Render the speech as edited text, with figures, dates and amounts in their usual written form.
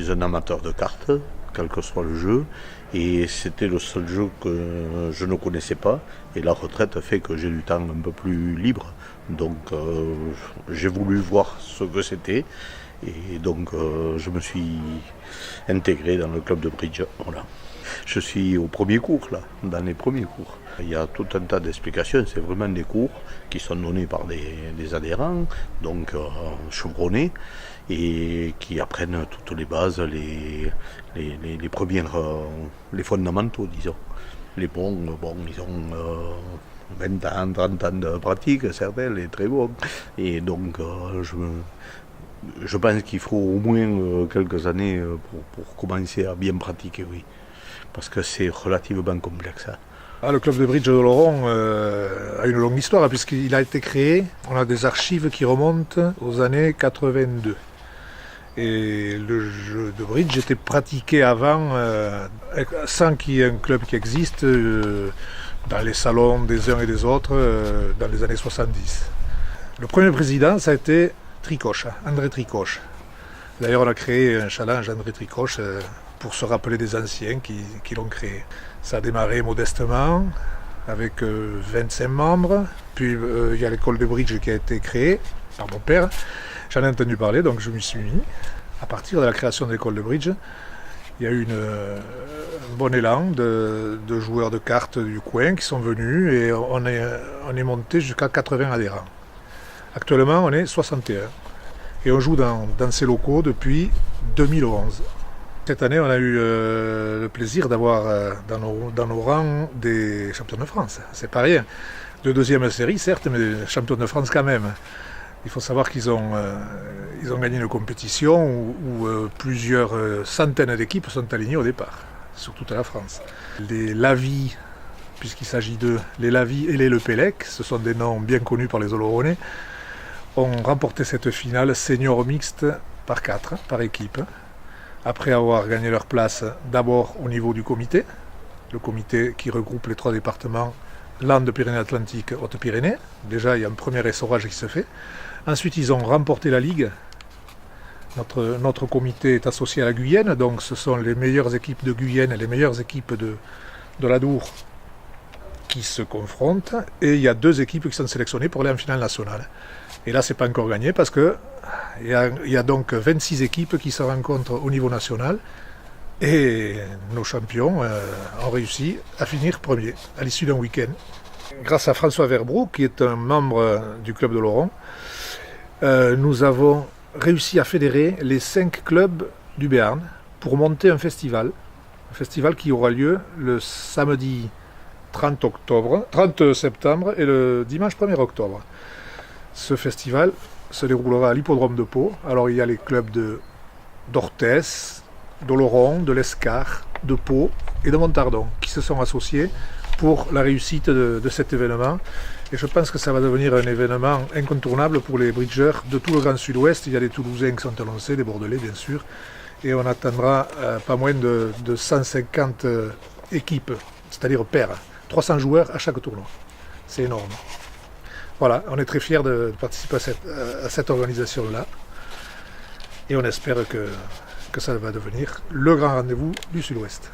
suis un amateur de cartes, quel que soit le jeu, et c'était le seul jeu que je ne connaissais pas. Et la retraite fait que j'ai du temps un peu plus libre, donc j'ai voulu voir ce que c'était, et donc je me suis intégré dans le club de bridge. Voilà. Je suis au premier cours, là, dans les premiers cours. Il y a tout un tas d'explications, c'est vraiment des cours qui sont donnés par des adhérents, donc chevronnés, et qui apprennent toutes les bases, les premières, les fondamentaux, disons. Les bons, ils ont 20 ans, 30 ans de pratique, certains, les très bons. Et donc, je pense qu'il faut au moins quelques années pour commencer à bien pratiquer, oui. Parce que c'est relativement complexe. Hein. Le club de bridge de Oloron a une longue histoire, puisqu'il a été créé, on a des archives qui remontent aux années 82. Et le jeu de bridge était pratiqué avant, sans qu'il y ait un club qui existe, dans les salons des uns et des autres, dans les années 70. Le premier président, ça a été Tricoche, André Tricoche. D'ailleurs, on a créé un challenge André Tricoche pour se rappeler des anciens qui l'ont créé. Ça a démarré modestement, avec 25 membres. Puis il y a l'école de bridge qui a été créée par mon père. J'en ai entendu parler, donc je m'y suis mis. À partir de la création de l'école de bridge, il y a eu un bon élan de joueurs de cartes du coin qui sont venus et on est monté jusqu'à 80 adhérents. Actuellement, on est 61 et on joue dans ces locaux depuis 2011. Cette année, on a eu le plaisir d'avoir dans nos rangs des champions de France. C'est pas rien. De deuxième série, certes, mais champions de France quand même. Il faut savoir qu'ils ont gagné une compétition où plusieurs centaines d'équipes sont alignées au départ, sur toute la France. Les Lavie, puisqu'il s'agit d'eux, les Lavie et les Lepellec, ce sont des noms bien connus par les Oloronais, ont remporté cette finale senior mixte par 4, par équipe, après avoir gagné leur place d'abord au niveau du comité, le comité qui regroupe les 3 départements, Landes, Pyrénées-Atlantiques, Hautes-Pyrénées. Déjà, il y a un premier essorage qui se fait. Ensuite, ils ont remporté la Ligue. Notre comité est associé à la Guyenne, donc ce sont les meilleures équipes de Guyenne et les meilleures équipes de l'Adour qui se confrontent. Et il y a 2 équipes qui sont sélectionnées pour aller en finale nationale. Et là, c'est pas encore gagné parce que il y a donc 26 équipes qui se rencontrent au niveau national. Et nos champions ont réussi à finir premier à l'issue d'un week-end. Grâce à François Verbroux, qui est un membre du club de Oloron, nous avons réussi à fédérer les 5 clubs du Béarn pour monter un festival qui aura lieu le samedi 30 septembre et le dimanche 1er octobre. Ce festival se déroulera à l'hippodrome de Pau. Alors il y a les clubs d'Orthès, d'Oloron, de l'Escar, de Pau et de Montardon qui se sont associés pour la réussite de cet événement. Et je pense que ça va devenir un événement incontournable pour les bridgeurs de tout le Grand Sud-Ouest. Il y a des Toulousains qui sont annoncés, des Bordelais bien sûr. Et on attendra pas moins de 150 équipes, c'est-à-dire pairs, 300 joueurs à chaque tournoi. C'est énorme. Voilà, on est très fiers de participer à cette organisation-là. Et on espère que ça va devenir le grand rendez-vous du Sud-Ouest.